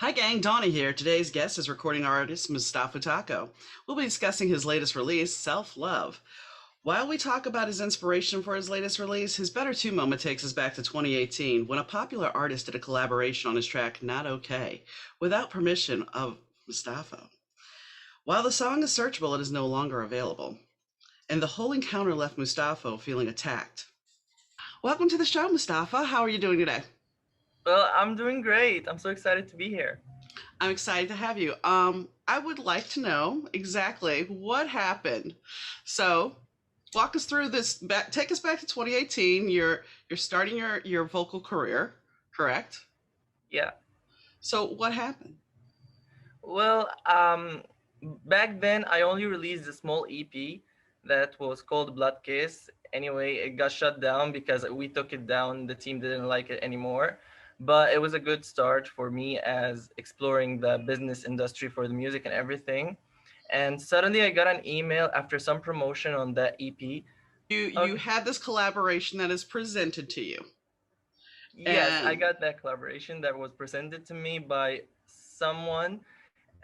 Hi gang, Donna here. Today's guest is recording artist Moustafa Taco. We'll be discussing his latest release, Self-Love. While we talk about his inspiration for his latest release, his Better 2 moment takes us back to 2018 when a popular artist did a collaboration on his track Not Okay without permission of Mustafa. While the song is searchable, it is no longer available, and the whole encounter left Mustafa feeling attacked. Welcome to the show, Mustafa. How are you doing today? Well, I'm doing great. I'm so excited to be here. I'm excited to have you. I would like to know exactly what happened. So, walk us through this. Take us back to 2018. You're starting your vocal career, correct? Yeah. So, what happened? Well, back then I only released a small EP that was called Blood Kiss. Anyway, it got shut down because we took it down. The team didn't like it anymore. But it was a good start for me as exploring the business industry for the music and everything. And suddenly I got an email after some promotion on that EP. You Okay. had this collaboration that is presented to you, Yes, I and got that collaboration that was presented to me by someone,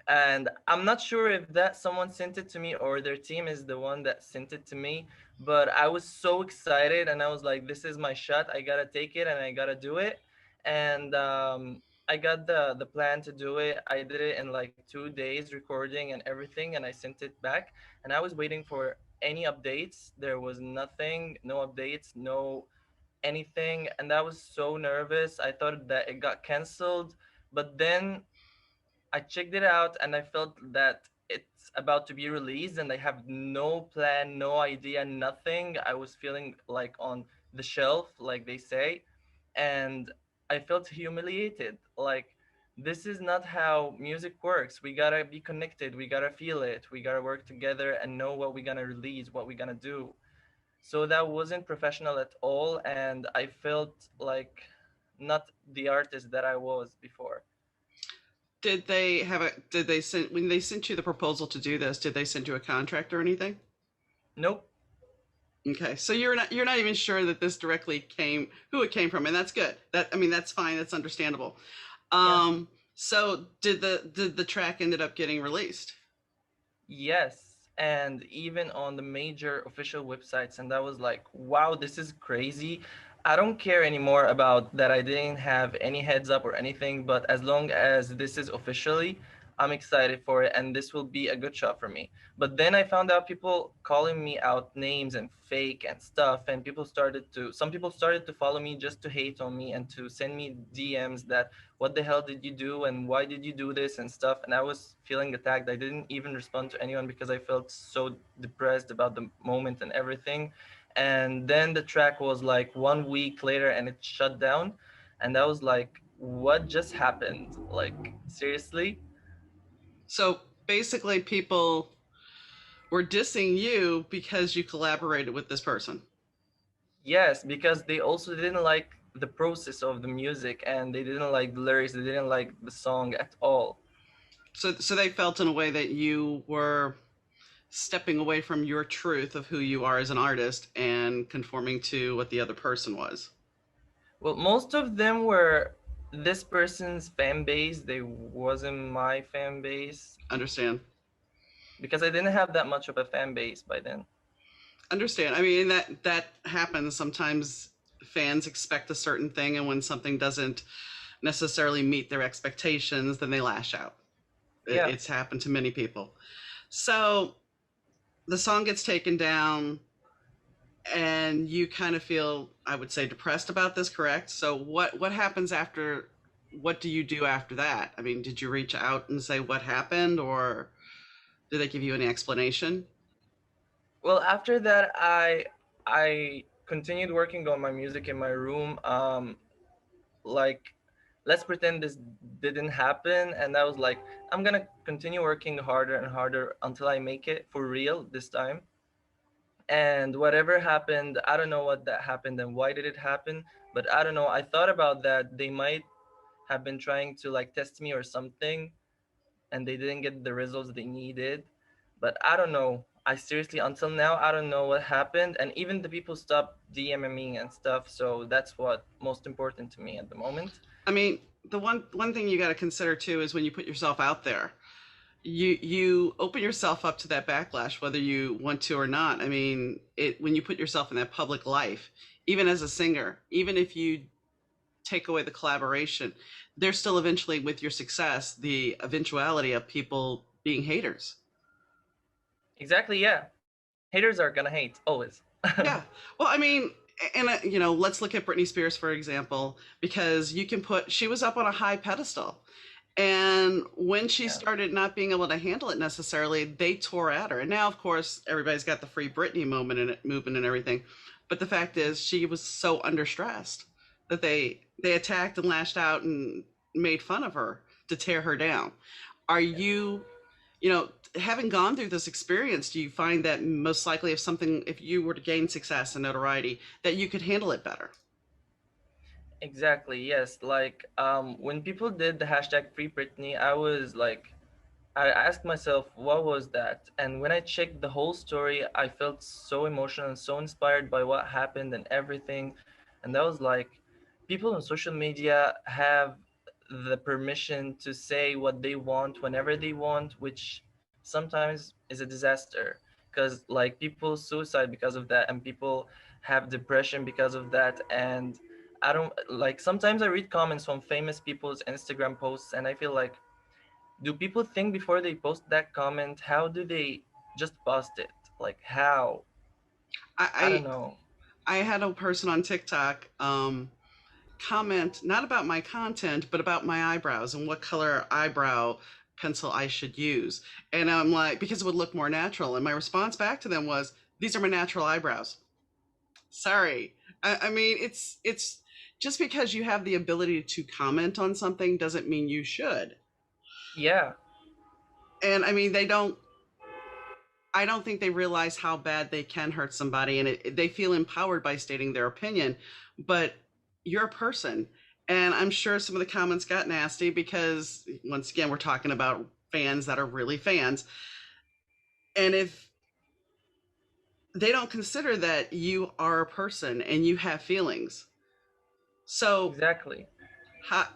and I'm not sure if that someone sent it to me or their team is the one that sent it to me, but I was so excited and I was like, this is my shot. I gotta take it and I gotta do it. And I got the plan to do it. I did it in like 2 days recording and everything, and I sent it back, and I was waiting for any updates. There was nothing, no updates, no anything, and I was so nervous. I thought that it got canceled, but then I checked it out and I felt that it's about to be released, and I have no plan, no idea, nothing. I was feeling like on the shelf, like they say, and I felt humiliated. Like, this is not how music works. We gotta be connected, we gotta feel it, we gotta work together and know what we're gonna release, what we're gonna do. So that wasn't professional at all, and I felt like not the artist that I was before. did they have a? Did they send when they sent you the proposal to do this? Did they send you a contract or anything? Nope. Okay, so you're not even sure that this directly came who it came from, and that's good. That's fine. That's understandable. Yeah. So did the track ended up getting released? Yes, and even on the major official websites, and that was like, wow, this is crazy. I don't care anymore about that I didn't have any heads up or anything, but as long as this is officially, I'm excited for it, and this will be a good shot for me. But then I found out people calling me out names and fake and stuff, and some people started to follow me just to hate on me and to send me DMs that what the hell did you do and why did you do this and stuff, and I was feeling attacked. I didn't even respond to anyone because I felt so depressed about the moment and everything. And then the track was like 1 week later and it shut down, and I was like, what just happened? Like, seriously? So basically, people were dissing you because you collaborated with this person. Yes, because they also didn't like the process of the music, and they didn't like the lyrics, they didn't like the song at all. So they felt in a way that you were stepping away from your truth of who you are as an artist and conforming to what the other person was. Well, most of them were this person's fan base. They wasn't my fan base Understand? because I didn't have that much of a fan base by then. Understand? I mean, that happens sometimes. Fans expect a certain thing, and when something doesn't necessarily meet their expectations, then they lash out. Yeah. It's happened to many people. So the song gets taken down, and you kind of feel, I would say, depressed about this. Correct? So what happens after? What do you do after that? I mean, did you reach out and say what happened, or did they give you any explanation? Well, after that, I continued working on my music in my room. Like, let's pretend this didn't happen, and I was like, I'm gonna continue working harder and harder until I make it for real this time. And whatever happened, I don't know what that happened and why did it happen, but I don't know. I thought about that. They might have been trying to like test me or something, and they didn't get the results they needed. But I don't know. I seriously, until now, I don't know what happened. And even the people stopped DMing me and stuff. So that's what most important to me at the moment. I mean, the one thing you got to consider too is when you put yourself out there, you open yourself up to that backlash whether you want to or not. I mean, it when you put yourself in that public life, even as a singer, even if you take away the collaboration, there's still eventually with your success the eventuality of people being haters. Exactly, yeah. Haters are gonna hate always. Yeah. Well, I mean, and you know, let's look at Britney Spears for example, because you can put she was up on a high pedestal, and when she Yeah. started not being able to handle it necessarily, they tore at her. And now, of course, everybody's got the free Britney moment and movement and everything, but the fact is, she was so under stressed that they attacked and lashed out and made fun of her to tear her down. Are Yeah. you, you know, having gone through this experience, do you find that most likely if you were to gain success and notoriety, that you could handle it better? Exactly, yes. Like when people did the hashtag Free Britney, I was like, I asked myself, what was that? And when I checked the whole story, I felt so emotional and so inspired by what happened and everything. And that was like, people on social media have the permission to say what they want whenever they want, which sometimes is a disaster. Because like people suicide because of that, and people have depression because of that. And I don't like sometimes I read comments on famous people's Instagram posts, and I feel like, do people think before they post that comment? How do they just post it? Like how? I don't I know. I had a person on TikTok comment not about my content, but about my eyebrows and what color eyebrow pencil I should use. And I'm like, because it would look more natural. And my response back to them was, "These are my natural eyebrows." Sorry. I mean, it's just because you have the ability to comment on something doesn't mean you should. Yeah, And I mean, I don't think they realize how bad they can hurt somebody, and they feel empowered by stating their opinion. But you're a person, and I'm sure some of the comments got nasty because once again, we're talking about fans that are really fans, and if they don't consider that you are a person and you have feelings, so exactly. how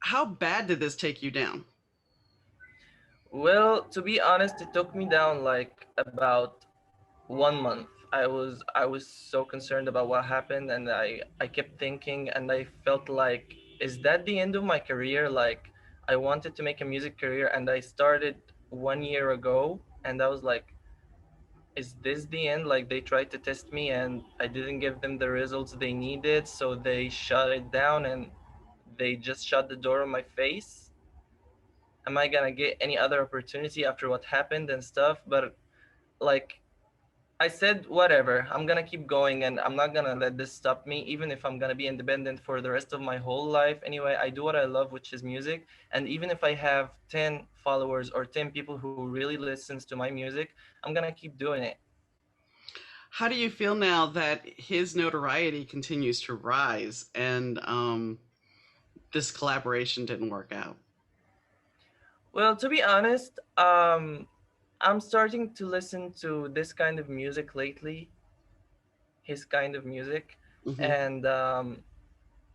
how bad did this take you down? Well, to be honest, it took me down like about 1 month. I was so concerned about what happened, and I kept thinking, and I felt like, is that the end of my career? Like I wanted to make a music career, and I started 1 year ago, and I was like, is this the end? Like they tried to test me and I didn't give them the results they needed, so they shut it down and they just shut the door on my face. Am I gonna get any other opportunity after what happened and stuff? But like I said, whatever, I'm gonna keep going and I'm not gonna let this stop me, even if I'm gonna be independent for the rest of my whole life. Anyway, I do what I love, which is music. And even if I have 10 followers or 10 people who really listens to my music, I'm gonna keep doing it. How do you feel now that his notoriety continues to rise and this collaboration didn't work out? Well, to be honest, I'm starting to listen to this kind of music lately, his kind of music, Hmm. and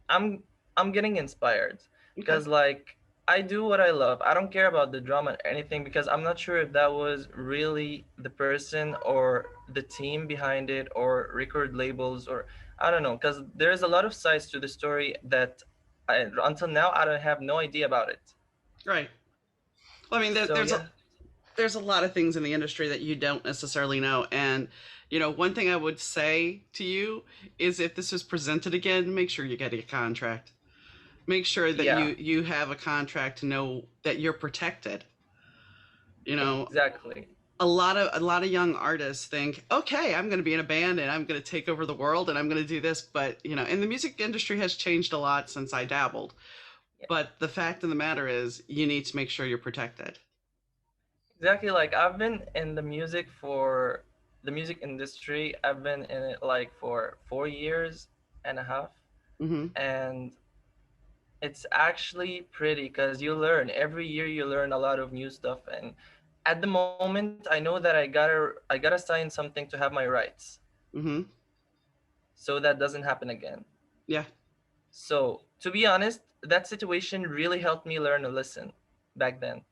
I'm I'm getting inspired Okay. because like I do what I love. I don't care about the drama or anything because I'm not sure if that was really the person or the team behind it or record labels or I don't know because there's a lot of sides to the story that until now I don't have no idea about it. Right. Well, I mean, So yeah, there's a lot of things in the industry that you don't necessarily know, and you know, one thing I would say to you is if this was presented again, make sure you get a contract. Make sure that yeah, you have a contract to know that you're protected. You know, exactly. a lot of young artists think, okay, I'm going to be in a band and I'm going to take over the world and I'm going to do this, but you know, and the music industry has changed a lot since I dabbled. Yeah. But the fact of the matter is, you need to make sure you're protected. Exactly. Like I've been in the music industry. I've been in it like for 4 years and a half, Hmm. and it's actually pretty because you learn every year. You learn a lot of new stuff, and at the moment, I know that I gotta sign something to have my rights, Hmm. so that doesn't happen again. Yeah. So to be honest, that situation really helped me learn a lesson back then.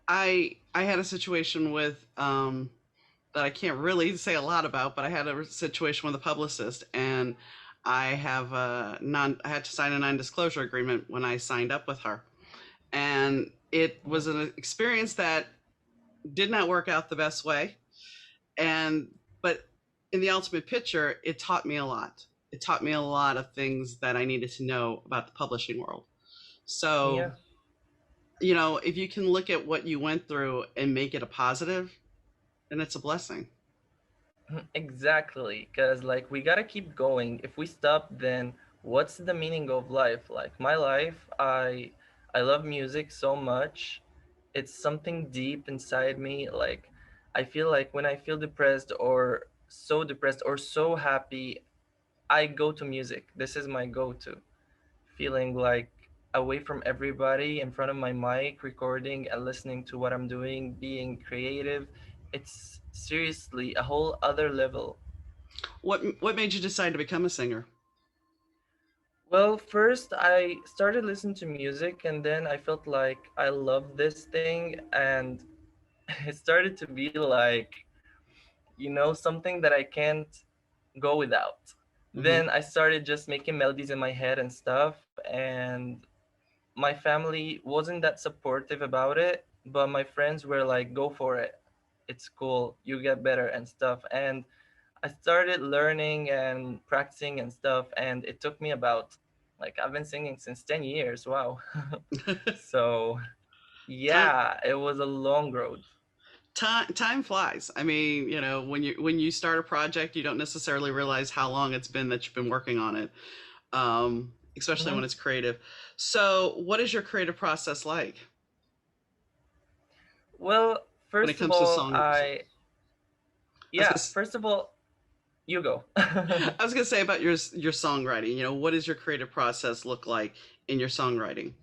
I had a situation with that I can't really say a lot about, but I had a situation with a publicist, and I had to sign a non-disclosure agreement when I signed up with her, and it was Mhm. an experience that did not work out the best way, and but in the ultimate picture, it taught me a lot. It taught me a lot of things that I needed to know about the publishing world. So, Yeah. if you can look at what you went through and make it a positive, then it's a blessing. Exactly, because like we gotta keep going. If we stop, then what's the meaning of life? Like my life, I love music so much. It's something deep inside me. Like I feel like when I feel depressed or so happy, I go to music. This is my go-to. Feeling like away from everybody in front of my mic, recording and listening to what I'm doing, being creative. It's seriously a whole other level. What made you decide to become a singer? Well, first I started listening to music and then I felt like I love this thing and it started to be like, something that I can't go without. Mm-hmm. Then I started just making melodies in my head and stuff, and my family wasn't that supportive about it, but my friends were like, go for it. It's cool. You get better and stuff. And I started learning and practicing and stuff, and it took me about, like, I've been singing since 10 years. Wow. So, time yeah, it was a long road. time flies. I mean, when you start a project, you don't necessarily realize how long it's been that you've been working on it, especially Hmm. when it's creative. So, what is your creative process like Well, when it first of comes to all, song? I was gonna, first of all, you go. I was gonna say about your songwriting. What does your creative process look like in your songwriting?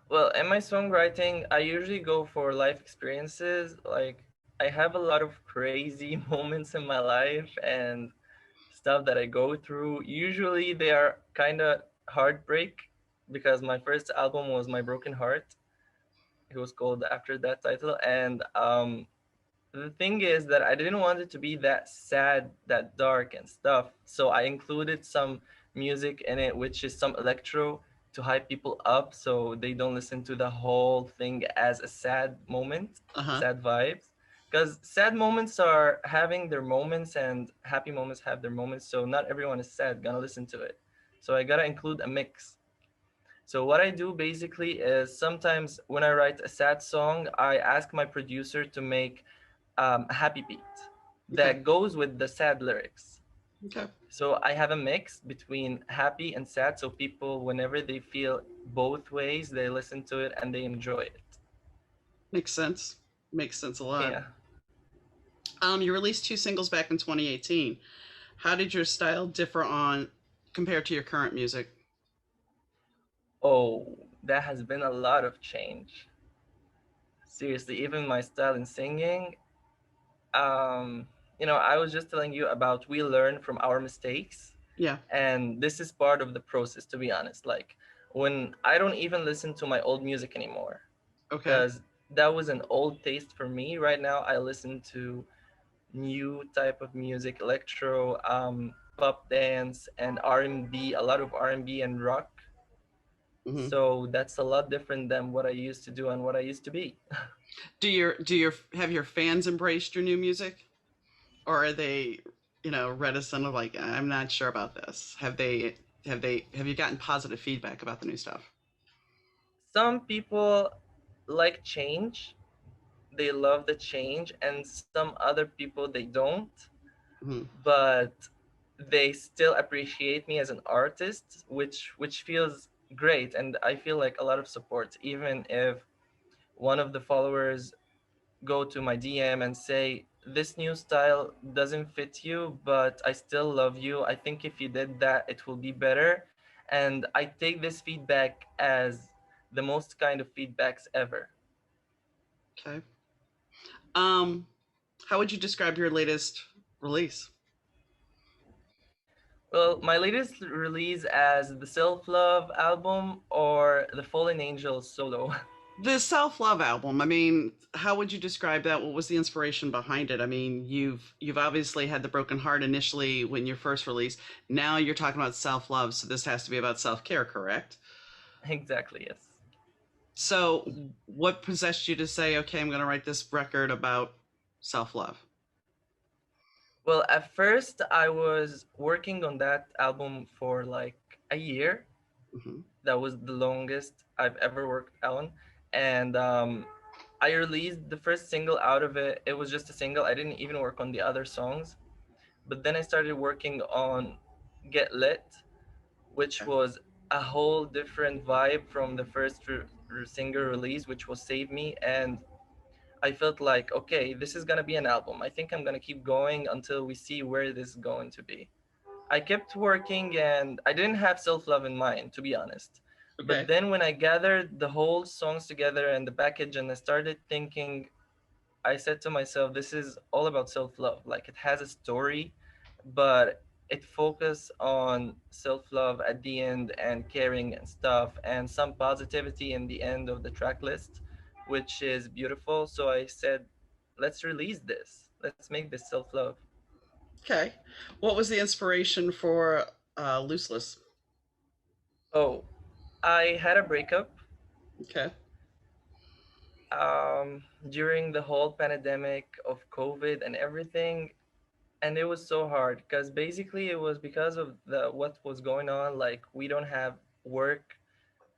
Well, in my songwriting, I usually go for life experiences. Like, I have a lot of crazy moments in my life and stuff that I go through. Usually, they are kind of heartbreak because my first album was My Broken Heart. It was called after that title. And the thing is that I didn't want it to be that sad, that dark and stuff. So I included some music in it, which is some electro to hype people up so they don't listen to the whole thing as a sad moment, Uh huh. sad vibes. Because sad moments are having their moments and happy moments have their moments. So not everyone is sad, gonna listen to it. So I gotta include a mix. So what I do basically is sometimes when I write a sad song, I ask my producer to make a happy beat Okay. that goes with the sad lyrics. Okay. So I have a mix between happy and sad, so people, whenever they feel both ways, they listen to it and they enjoy it. Makes sense. Makes sense a lot. Yeah. You released two singles back in 2018. How did your style differ on compared to your current music? Oh, that has been a lot of change. Seriously, even my style in singing. Um, I was just telling you about we learn from our mistakes, Yeah. and this is part of the process. To be honest, like when I don't even listen to my old music anymore Okay. because that was an old taste for me. Right now, I listen to new type of music, electro, pop dance, and R&B. A lot of R&B and rock. Hmm. So that's a lot different than what I used to do and what I used to be. Do your have your fans embraced your new music, or are they, reticent of like I'm not sure about this? Have you gotten positive feedback about the new stuff? Some people like change. They love the change, and some other people they don't. Hmm. But they still appreciate me as an artist, which feels great, and I feel like a lot of support, even if one of the followers go to my DM and say this new style doesn't fit you, but I still love you. I think if you did that, it will be better. And I take this feedback as the most kind of feedbacks ever. Okay. Um, how would you describe your latest release? Well, my latest release as the Self Love album or the Fallen Angels solo. The Self Love album. I mean, how would you describe that? What was the inspiration behind it? I mean, you've obviously had the broken heart initially when you first released. Now you're talking about self love, so this has to be about self care, correct? Exactly, yes. So, what possessed you to say, okay, I'm going to write this record about self love? Well, at first I was working on that album for like a year. Hmm. That was the longest I've ever worked on. And I released the first single out of it. It was just a single. I didn't even work on the other songs. But then I started working on Get Lit, which Okay. was a whole different vibe from the first single release, which was Save Me. And I felt like, okay, this is going to be an album. I think I'm going to keep going until we see where this is going to be. I kept working and I didn't have self love in mind, to be honest. But Okay. then when I gathered the whole songs together and the package and I started thinking, I said to myself, this is all about self love. Like it has a story, but it focuses on self love at the end and caring and stuff and some positivity in the end of the track list, which is beautiful. So I said, let's release this. Let's make this self love. Okay. What was the inspiration for Looseless? Oh, I had a breakup Okay. during the whole pandemic of COVID and everything, and it was so hard because basically it was because of the what was going on. Like we don't have work,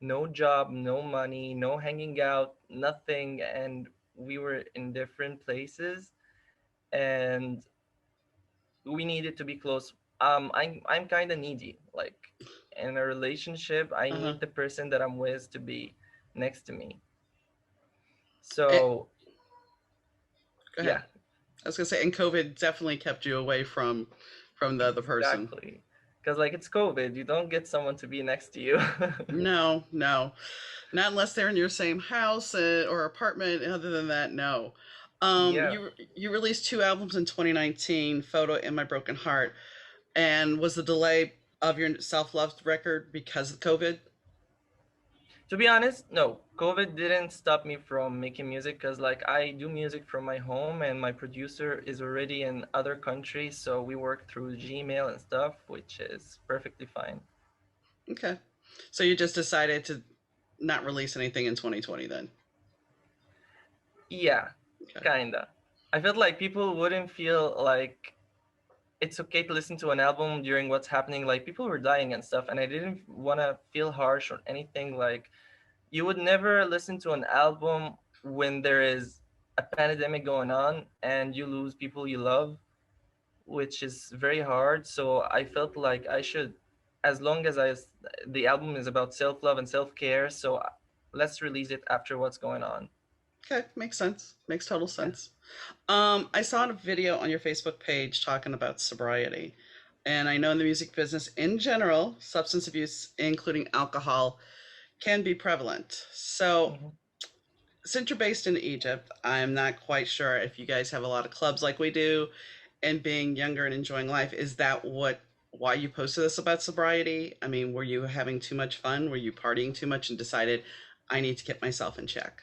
no job, no money, no hanging out, nothing, and we were in different places, and we needed to be close. I'm kind of needy. Like in a relationship, I Uh huh. need the person that I'm with to be next to me. Go So ahead. yeah. I was gonna say, and COVID definitely kept you away from the other person. Exactly. Because, like, it's COVID. You don't get someone to be next to you. No, no, not unless they're in your same house or apartment. Other than that, no. Yeah. You released two albums in 2019, "Photo" and "My Broken Heart," and was the delay of your self love record because of COVID? To be honest, no. COVID didn't stop me from making music because, like, I do music from my home and my producer is already in other countries. So we work through Gmail and stuff, which is perfectly fine. Okay, so you just decided to not release anything in 2020 then? Yeah, Okay. kinda. I felt like people wouldn't feel like it's okay to listen to an album during what's happening. Like, people were dying and stuff, and I didn't want to feel harsh or anything. Like, you would never listen to an album when there is a pandemic going on and you lose people you love, which is very hard. So I felt like I should, as long as the album is about self-love and self-care, so let's release it after what's going on. Okay, makes sense. Makes total Yeah. sense. I saw a video on your Facebook page talking about sobriety. And I know in the music business in general, substance abuse, including alcohol, can be prevalent. So, Mhm. since you're based in Egypt, I'm not quite sure if you guys have a lot of clubs like we do, and being younger and enjoying life. Is that why you posted this about sobriety? I mean, were you having too much fun? Were you partying too much and decided I need to get myself in check?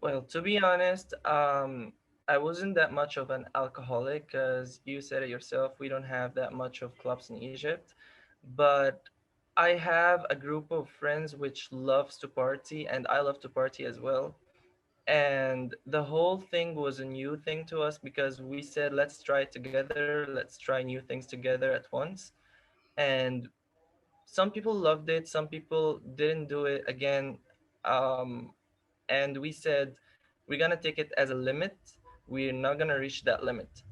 Well, to be honest, I wasn't that much of an alcoholic because you said it yourself. We don't have that much of clubs in Egypt, but I have a group of friends which loves to party, and I love to party as well. And the whole thing was a new thing to us because we said, let's try it together, let's try new things together at once. And some people loved it, some people didn't do it again. Um, and we said we're gonna take it as a limit. We're not gonna reach that limit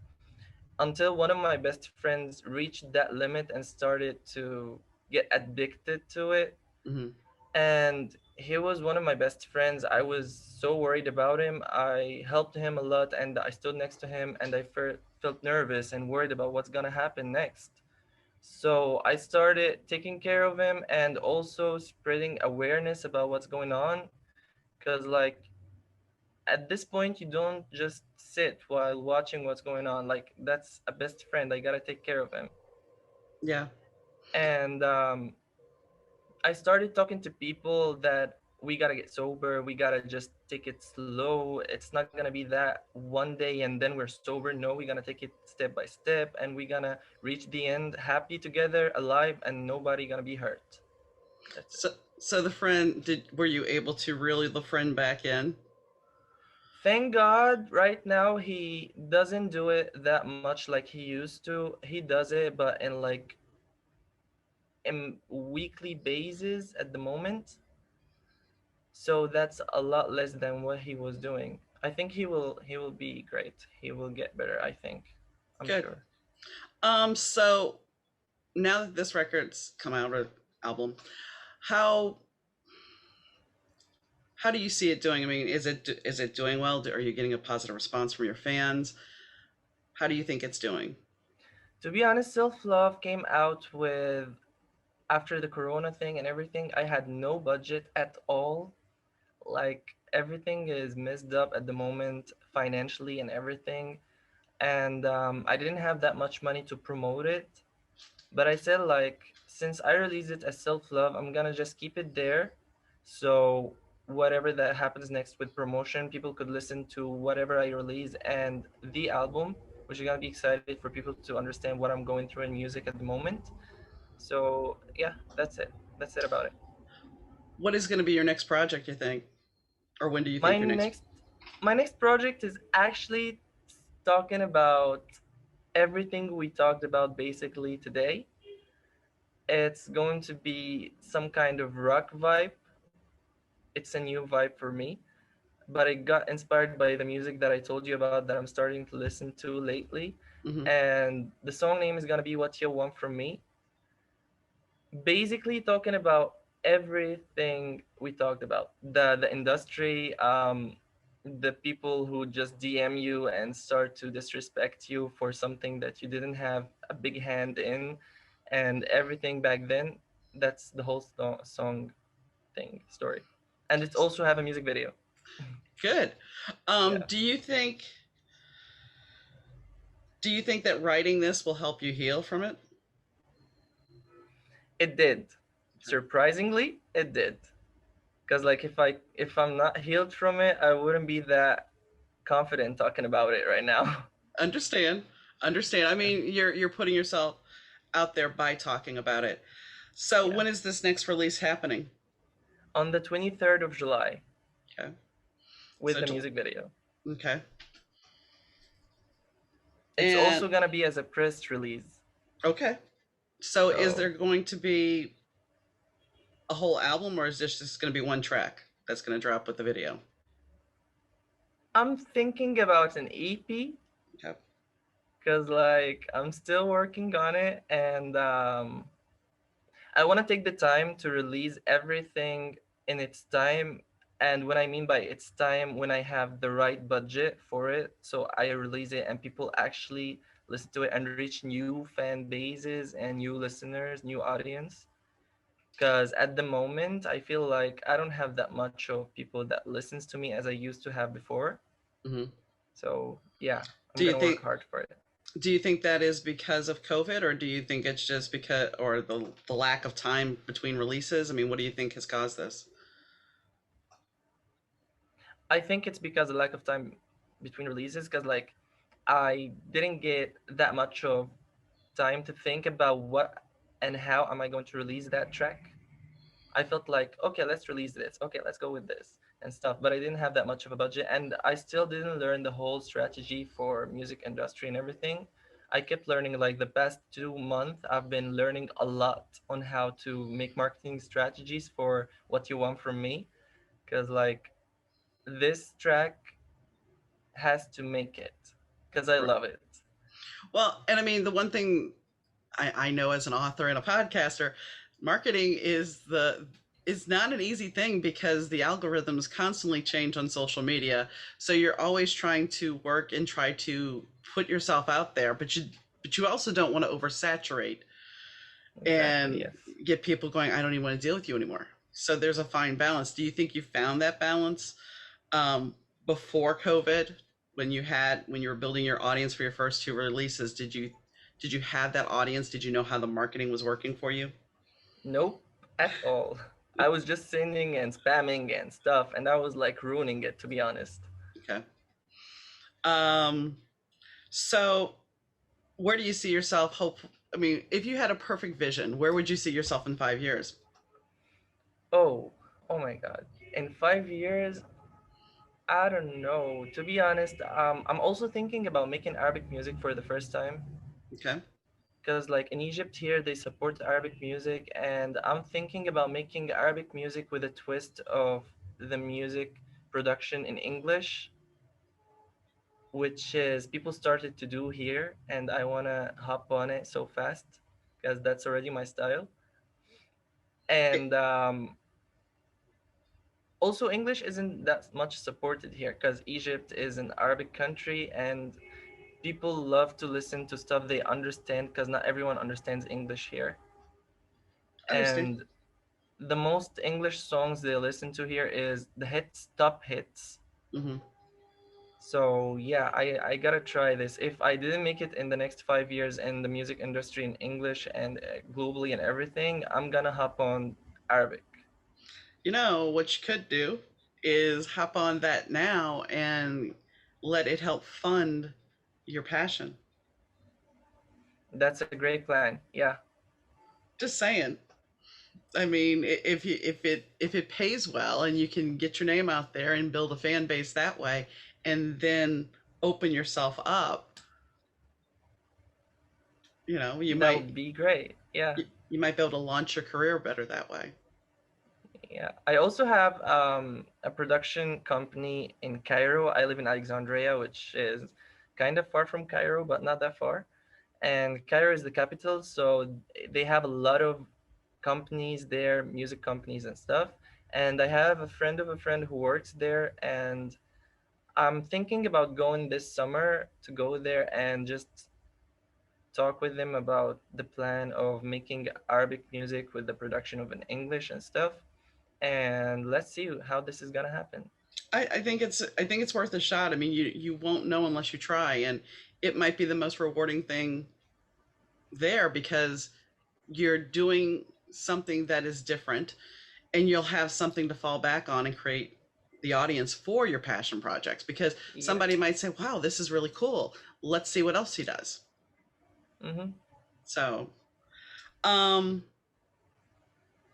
until one of my best friends reached that limit and started to get addicted to it. Hmm. And he was one of my best friends. I was so worried about him. I helped him a lot and I stood next to him, and I felt nervous and worried about what's gonna happen next. So I started taking care of him and also spreading awareness about what's going on. Because, like, at this point, you don't just sit while watching what's going on. Like, that's a best friend. I gotta take care of him. Yeah. And I started talking to people that we gotta get sober, we gotta just take it slow. It's not gonna be that one day and then we're sober. No, we're gonna take it step by step, and we're gonna reach the end happy together, alive, and nobody gonna be hurt. That's it. So the friend, were you able to reel the friend back in? Thank God, right now he doesn't do it that much like he used to. He does it, but in like in weekly basis at the moment. So that's a lot less than what he was doing. I think he will be great. He will get better, I think. I'm Good. sure. So now that this record's come out, or album, how how do you see it doing? I mean, is it doing well? Are you getting a positive response from your fans? How do you think it's doing? To be honest, Self Love came out with after the corona thing and everything. I had no budget at all. Like everything is messed up at the moment financially and everything. And I didn't have that much money to promote it. But I said, like, since I released it as Self Love, I'm gonna just keep it there. So whatever that happens next with promotion, people could listen to whatever I release and the album, which is gonna be excited for people to understand what I'm going through in music at the moment. So yeah, that's it. That's it about it. What is going to be your next project, you think? Or when do you My think your next? next my next project is actually talking about everything we talked about basically today. It's going to be some kind of rock vibe. It's a new vibe for me, but it got inspired by the music that I told you about that I'm starting to listen to lately. Mm-hmm. And the song name is gonna be What You Want From Me. Basically talking about everything we talked about. The industry, the people who just DM you and start to disrespect you for something that you didn't have a big hand in, and everything back then. That's the whole song thing story. And it's also have a music video. Good. Yeah, Do you think that writing this will help you heal from it? it did. Surprisingly, it did. Because like if I'm not healed from it, I wouldn't be that confident talking about it right now. Understand. Understand. I Yeah. mean, you're putting yourself out there by talking about it. So Yeah. when is this next release happening? On the 23rd of July Okay. with So the music video. okay. It's And also gonna be as a press release. okay. So is So there going to be a whole album, or is this just going to be one track that's going to drop with the video? I'm thinking about an EP Okay. because like I'm still working on it, and I want to take the time to release everything in its time. And when I mean by its time, when I have the right budget for it, so I release it and people actually listen to it and reach new fan bases and new listeners, new audience. Because at the moment, I feel like I don't have that much of people that listens to me as I used to have before. Hmm. So yeah, I'm Do you gonna work think hard for it. do you think that is because of COVID, or do you think it's just because, or the lack of time between releases? I mean, what do you think has caused this? I think it's because of lack of time between releases. Because like I didn't get that much of time to think about what and how am I going to release that track. I felt like, okay, let's release this. Okay, let's go with this and stuff. But I didn't have that much of a budget, and I still didn't learn the whole strategy for music industry and everything. I kept learning like the past 2 months. I've been learning a lot on how to make marketing strategies for What You Want From Me, because like this track has to make it because I Right. love it. Well, and I mean, the one thing I know as an author and a podcaster, marketing is not an easy thing because the algorithms constantly change on social media. So you're always trying to work and try to put yourself out there, but you also don't want to oversaturate Exactly. and Yes. get people going, I don't even want to deal with you anymore. So there's a fine balance. Do you think you found that balance um, before COVID, when you were building your audience for your first two releases? Did you have that audience? Did you know how the marketing was working for you? Nope, at all. I was just singing and spamming and stuff, and I was like ruining it, to be honest. Okay. Um, so where do you see yourself? Hope. I mean, if you had a perfect vision, where would you see yourself in 5 years? Oh, oh my god. In 5 years, I don't know. To be honest, I'm also thinking about making Arabic music for the first time. Okay. Because, like, in Egypt here, they support Arabic music, and I'm thinking about making Arabic music with a twist of the music production in English, which is people started to do here, and I want to hop on it so fast because that's already my style. It, And also, English isn't that much supported here because Egypt is an Arabic country, and people love to listen to stuff they understand because not everyone understands English here. understand. And the most English songs they listen to here is the hits, top hits. Hmm. So yeah, I gotta try this. If I didn't make it in the next 5 years in the music industry in English and globally and everything, I'm gonna hop on Arabic. You know what you could do is hop on that now and let it help fund your passion. That's a great plan. Yeah, Just saying. I mean, if it pays well and you can get your name out there and build a fan base that way, and then open yourself up, you know, you that might would be great. Yeah. you might be able to launch your career better that way. Yeah, I also have a production company in Cairo. I live in Alexandria, which is kind of far from Cairo, but not that far. And Cairo is the capital, so they have a lot of companies there, music companies and stuff. And I have a friend of a friend who works there, and I'm thinking about going this summer to go there and just talk with them about the plan of making Arabic music with the production of an English and stuff, and let's see how this is gonna happen. I think it's worth a shot. I mean, you won't know unless you try, and it might be the most rewarding thing there because you're doing something that is different, and you'll have something to fall back on and create the audience for your passion projects because Yeah. somebody might say, wow, this is really cool, let's see what else he does. Mm-hmm. So um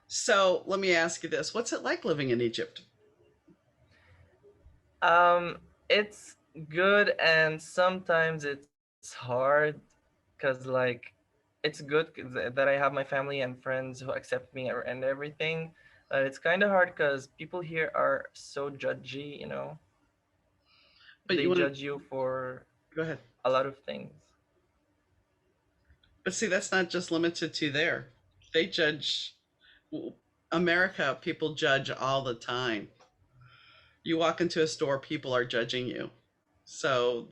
so let me ask you this, what's it like living in Egypt? Um, it's good and sometimes it's hard because like it's good that I have my family and friends who accept me and everything. It's kind of hard because people here are so judgy, you know. But They you want to judge you for go ahead. a lot of things. But see, that's not just limited to there. They judge. America, people judge all the time. You walk into a store, people are judging you. So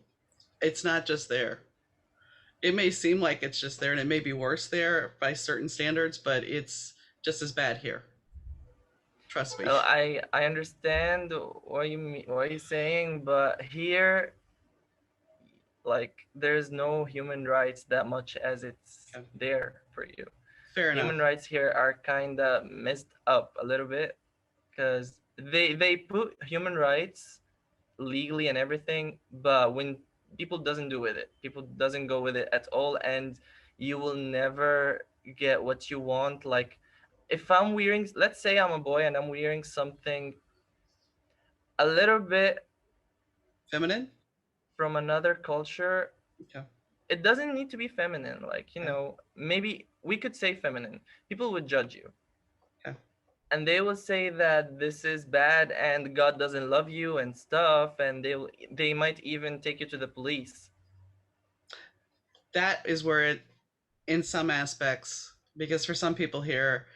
it's not just there. It may seem like it's just there, and it may be worse there by certain standards, but it's just as bad here. Trust me. I understand what you're saying, but here like there's no human rights that much as it's Okay. there for you. Fair Human enough. rights here are kind of messed up a little bit because they put human rights legally and everything, but when people doesn't do with it, people doesn't go with it at all, and you will never get what you want. Like if I'm wearing, let's say I'm a boy and I'm wearing something a little bit Feminine? from another culture, Okay. it doesn't need to be feminine. Like, Okay. maybe we could say feminine. People would judge you. Okay. And they will say that this is bad and God doesn't love you and stuff, and they might even take you to the police. That is where it, in some aspects, because for some people here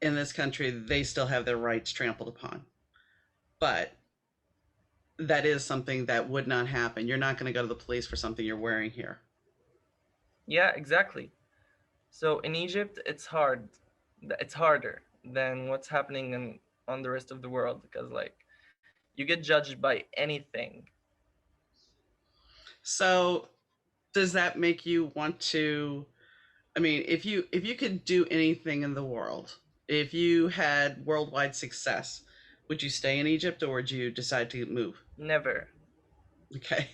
in this country, they still have their rights trampled upon. But that is something that would not happen. You're not going to go to the police for something you're wearing here. Yeah, exactly. So in Egypt, it's hard. It's harder than what's happening on the rest of the world because like you get judged by anything. So Does that make you want to, I mean, if you could do anything in the world, if you had worldwide success, would you stay in Egypt or would you decide to move? Never, Okay.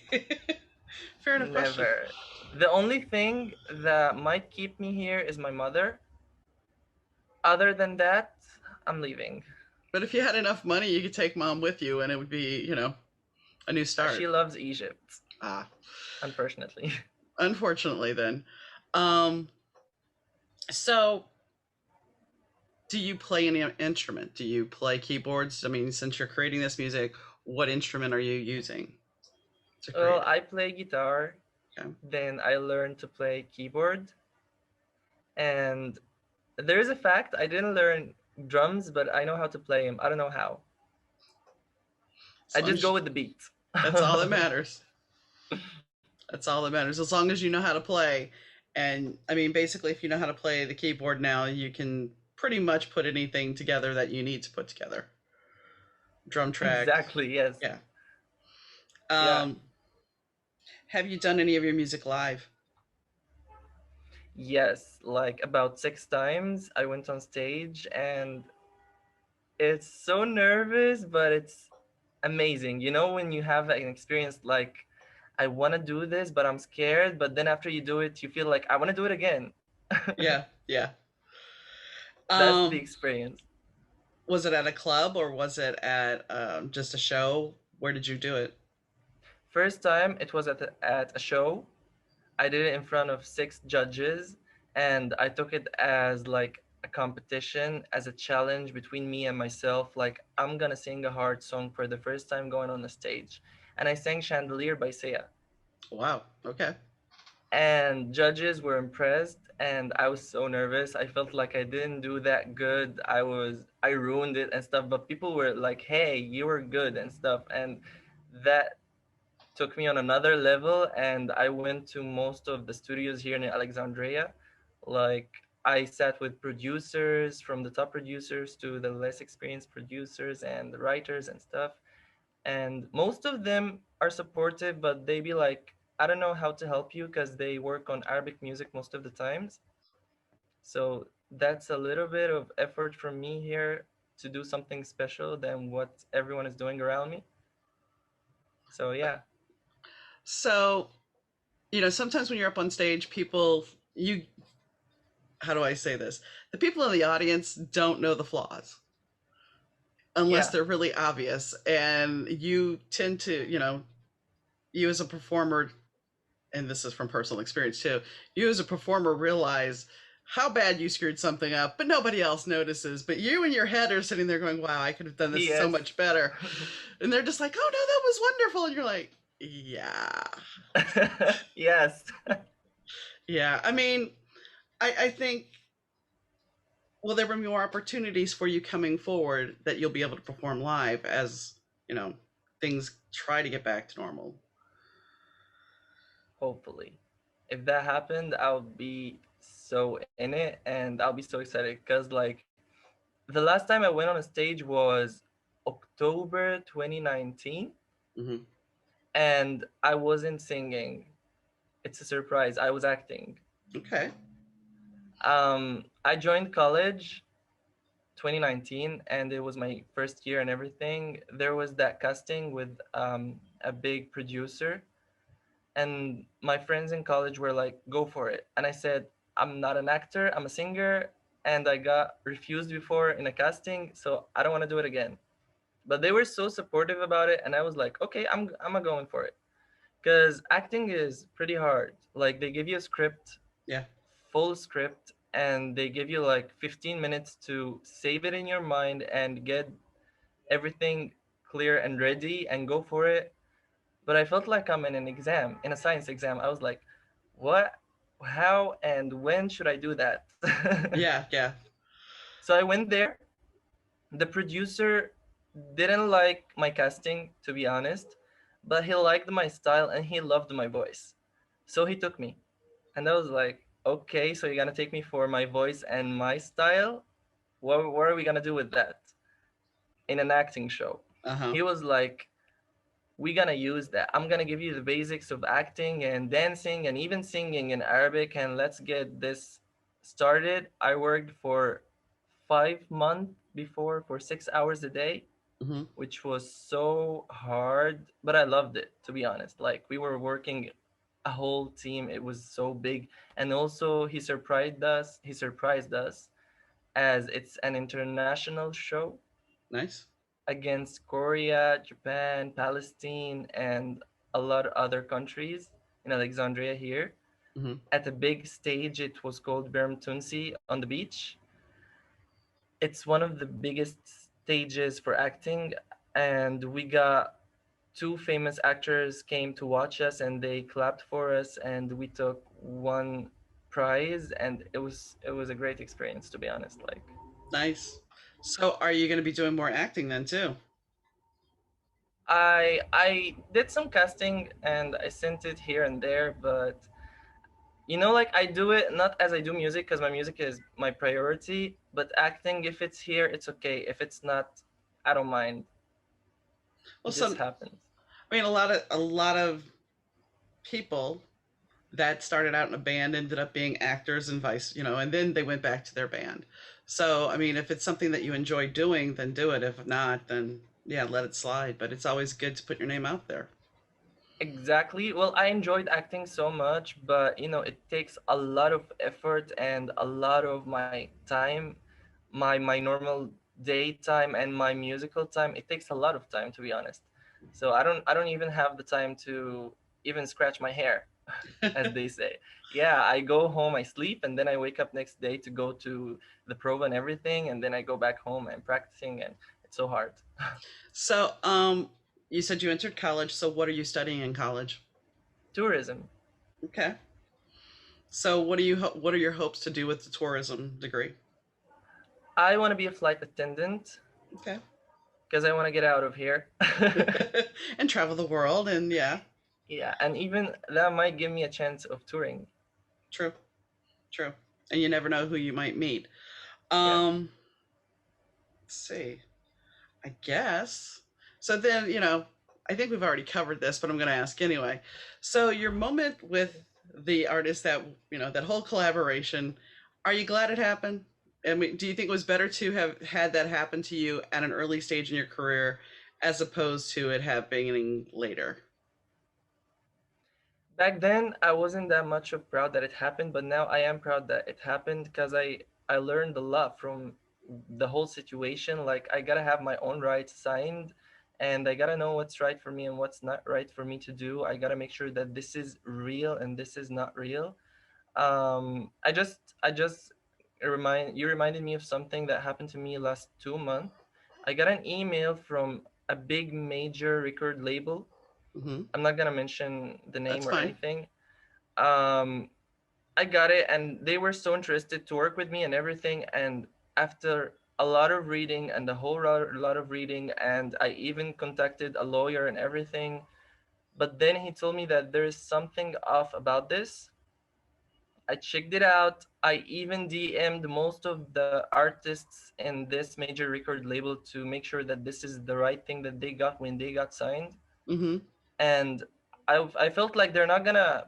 Fair enough question. never. The only thing that might keep me here is my mother. Other than that, I'm leaving. But if you had enough money, you could take mom with you and it would be, a new She start. loves Egypt, Ah, unfortunately. unfortunately then. Um so do you play any instrument? Do you play keyboards? I mean, since you're creating this music, what instrument are you using to create Well, it? I play guitar, Okay. then I learned to play keyboard, and there is a fact I didn't learn drums, but I know how to play them. I don't know how. As I long just as go with the beat. that's all that matters. That's all that matters. As long as you know how to play. And I mean, basically, if you know how to play the keyboard now, you can pretty much put anything together that you need to put together. Drum track. Exactly, yes. Yeah. Yeah. Um, have you done any of your music live? Yes, like about 6 times I went on stage, and it's so nervous, but it's amazing. You know, when you have an experience like, I want to do this, but I'm scared, but then after you do it, you feel like, I want to do it again. Yeah, yeah. That's the Um, experience. was it at a club or was it at just a show? Where did you do it? First time it was at a show. I did it in front of 6 judges, and I took it as like a competition, as a challenge between me and myself. Like, I'm gonna sing a hard song for the first time going on the stage. And I sang Chandelier by Sia. Wow. Okay. And judges were impressed, and I was so nervous. I felt like I didn't do that good. I ruined it and stuff, but people were like, hey, you were good and stuff. And that took me on another level, and I went to most of the studios here in Alexandria. Like, I sat with producers, from the top producers to the less experienced producers and writers and stuff, and most of them are supportive, but they be like, I don't know how to help you, because they work on Arabic music most of the times. So that's a little bit of effort from me here to do something special than what everyone is doing around me. So yeah. So, sometimes when you're up on stage, how do I say this? The people in the audience don't know the flaws unless Yeah. they're really obvious. And you tend to, you as a performer, and this is from personal experience too, you as a performer realize how bad you screwed something up, but nobody else notices. But you in your head are sitting there going, wow, I could have done this so Yes. much better. And they're just like, oh no, that was wonderful. And you're like, yeah. Yes. Yeah. I mean, I think, will there be more opportunities for you coming forward that you'll be able to perform live as, you know, things try to get back to normal? Hopefully. If that happened, I'll be so in it, and I'll be so excited, because like, the last time I went on a stage was October 2019, Mm-hmm. and I wasn't singing. It's a surprise. I was acting. Okay. I joined college 2019, and it was my first year and everything. There was that casting with a big producer, and my friends in college were like, go for it. And I said, I'm not an actor, I'm a singer, and I got refused before in a casting, so I don't want to do it again. But they were so supportive about it, and I was like, okay, I'm going for it, because acting is pretty hard. Like, they give you a script, Yeah. full script, and they give you like 15 minutes to save it in your mind and get everything clear and ready and go for it. But I felt like I'm in an exam, in a science exam. I was like, what, how, and when should I do that? Yeah. Yeah. So I went there. The producer didn't like my casting, to be honest, but he liked my style and he loved my voice. So he took me. And I was like, okay, so you're gonna take me for my voice and my style? What are we gonna do with that in an acting show? Uh huh. He was like, we're gonna use that. I'm gonna give you the basics of acting and dancing and even singing in Arabic, and let's get this started. I worked for 5 months before for 6 hours a day, Hmm. which was so hard, but I loved it, to be honest. Like, we were working a whole team. It was so big. And also he surprised us as it's an international show Nice. against Korea, Japan, Palestine, and a lot of other countries in Alexandria here. Hmm. At a big stage, it was called Bermtunsi on the beach. It's one of the biggest stages for acting, and we got two famous actors came to watch us and they clapped for us, and we took one prize, and it was a great experience, to be honest. Like, Nice. So, are you going to be doing more acting then too? I did some casting and I sent it here and there, but like, I do it not as I do music because my music is my priority, but acting, if it's here, it's okay. If it's not, I don't mind. Well, It just some, happens. I mean, a lot of people that started out in a band ended up being actors and and then they went back to their band. So, I mean, if it's something that you enjoy doing, then do it. If not, then yeah, let it slide. But it's always good to put your name out there. Exactly. Well, I enjoyed acting so much, but it takes a lot of effort and a lot of my time, my normal daytime and my musical time. It takes a lot of time, to be honest. So I don't even have the time to even scratch my hair, as they say. Yeah, I go home, I sleep, and then I wake up next day to go to the prova and everything, and then I go back home and practicing, and it's so hard. So, you said you entered college. So, what are you studying in college? Tourism. Okay. So, what are your hopes to do with the tourism degree? I want to be a flight attendant Okay. because I want to get out of here. And travel the world, and yeah, Yeah, and even that might give me a chance of touring. true, true. And you never know who you might meet. Yeah. Let's see. I guess. So then, I think we've already covered this, but I'm going to ask anyway. So your moment with the artist that whole collaboration, are you glad it happened? I mean, do you think it was better to have had that happen to you at an early stage in your career as opposed to it happening later? Back then, I wasn't that much of proud that it happened, but now I am proud that it happened because I learned a lot from the whole situation. Like, I gotta have my own rights signed, and I gotta know what's right for me and what's not right for me to do. I gotta make sure that this is real and this is not real. I just reminded me of something that happened to me last 2 months. I got an email from a big major record label. Mm-hmm. I'm not gonna mention the That's name or fine. anything. um I got it, and they were so interested to work with me and everything. And after a lot of reading and a whole lot of reading, and I even contacted a lawyer and everything, but then he told me that there is something off about this. I checked it out. I even DM'd most of the artists in this major record label to make sure that this is the right thing that they got when they got signed. Mm-hmm. And I felt like they're not gonna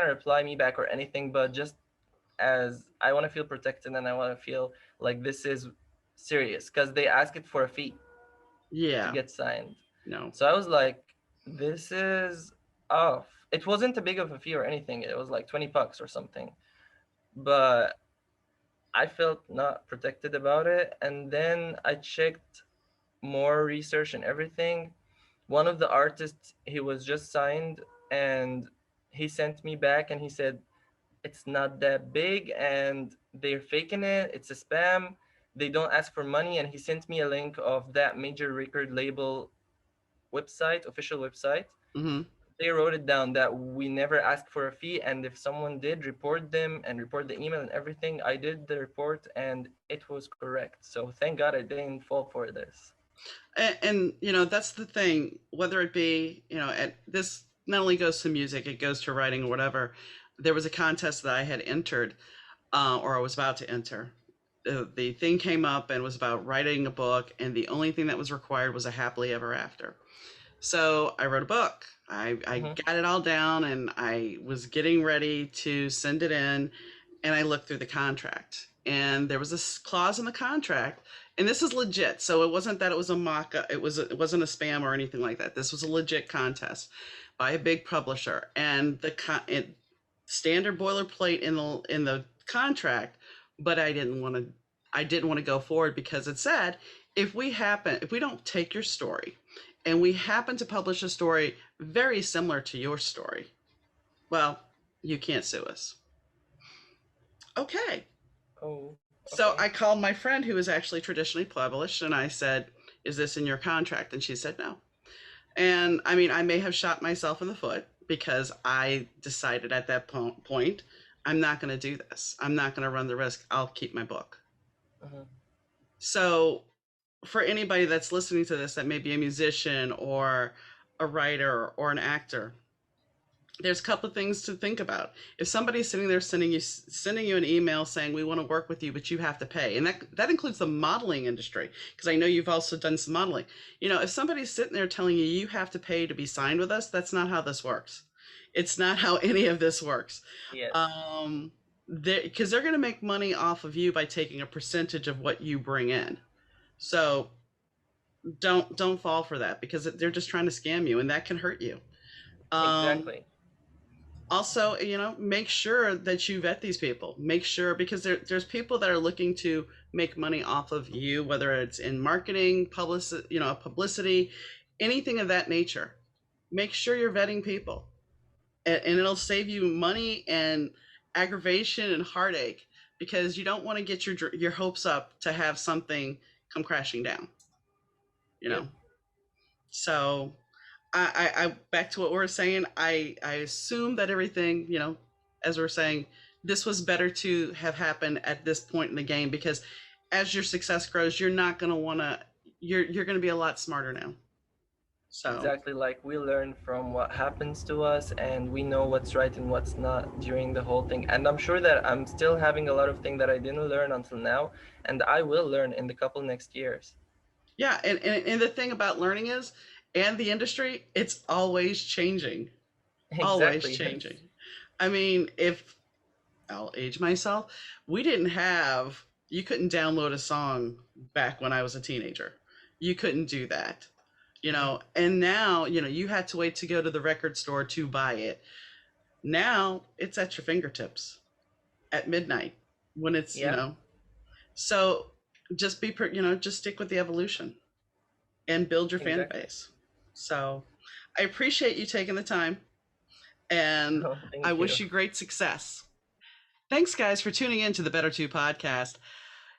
reply me back or anything, but just as I want to feel protected and I want to feel like this is serious because they ask it for a fee to Yeah. get signed. No. So I was like, this is off. It wasn't a big of a fee or anything. It was like $20 or something. But I felt not protected about it. And then I checked more research and everything. One of the artists, he was just signed, and he sent me back and he said, it's not that big and they're faking it. It's a spam. They don't ask for money. And he sent me a link of that major record label website, official website. Mm-hmm. They wrote it down that we never asked for a fee, and if someone did, report them and report the email and everything. I did the report and it was correct. So thank God I didn't fall for this. And that's the thing. Whether it be and this not only goes to music, it goes to writing or whatever. There was a contest that I had entered, or I was about to enter. The thing came up and was about writing a book, and the only thing that was required was a happily ever after. So I wrote a book. I Mm-hmm. got it all down and I was getting ready to send it in. And I looked through the contract. And there was this clause in the contract. And this is legit. So it wasn't that it was a mock up, it wasn't a spam or anything like that. This was a legit contest by a big publisher. And standard boilerplate in the contract, but I didn't want to go forward because it said if we don't take your story and we happen to publish a story very similar to your story, well, you can't sue us. Okay. Oh, So okay. I called my friend who was actually traditionally published and I said, "Is this in your contract?" And she said no. And I mean, I may have shot myself in the foot because I decided at that point, I'm not going to do this. I'm not going to run the risk. I'll keep my book. Mm-hmm. So, for anybody that's listening to this that may be a musician or a writer or an actor, there's a couple of things to think about. If somebody's sitting there sending you an email saying we want to work with you, but you have to pay, and that includes the modeling industry, because I know you've also done some modeling. You know, if somebody's sitting there telling you you have to pay to be signed with us, that's not how this works. It's not how any of this works. Yes. Um, because they're going to make money off of you by taking a percentage of what you bring in. So don't fall for that because they're just trying to scam you, and that can hurt you. Um, Exactly. Also, you know, make sure that you vet these people. Make sure because there's people that are looking to make money off of you, whether it's in marketing, publicity, anything of that nature. Make sure you're vetting people, and it'll save you money and aggravation and heartache because you don't want to get your hopes up to have something come crashing down. You Yep. know, so I back to what we are saying. I assume that everything, you know, as we're saying, this was better to have happened at this point in the game because as your success grows, you're not going to want to. You're going to be a lot smarter now. So Exactly. Like we learn from what happens to us and we know what's right and what's not during the whole thing. And I'm sure that I'm still having a lot of things that I didn't learn until now, and I will learn in the couple next years. yeah, and the thing about learning is, and the industry, it's always changing, always Exactly. Yes. changing. I mean, if I'll age myself, we didn't have. You couldn't download a song back when I was a teenager. You couldn't do that. You Mhm. know, and now, you know, you had to wait to go to the record store to buy it. Now it's at your fingertips at midnight when it's, you Yeah, know, so just just stick with the evolution and build your fan exactly. base. So I appreciate you taking the time and Oh, I thank you. wish you great success. Thanks, guys, for tuning in to the Better 2 podcast.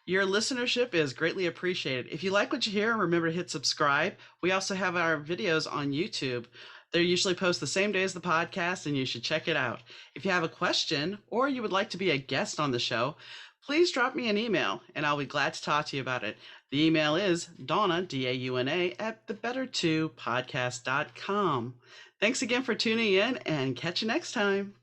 Your listenership is greatly appreciated. If you like what you hear, remember to hit subscribe. We also have our videos on YouTube. They're usually posted the same day as the podcast, and you should check it out. If you have a question or you would like to be a guest on the show, please drop me an email, and I'll be glad to talk to you about it. The email is Dauna, Dauna, at thebetter2podcast.com. Thanks again for tuning in, and catch you next time.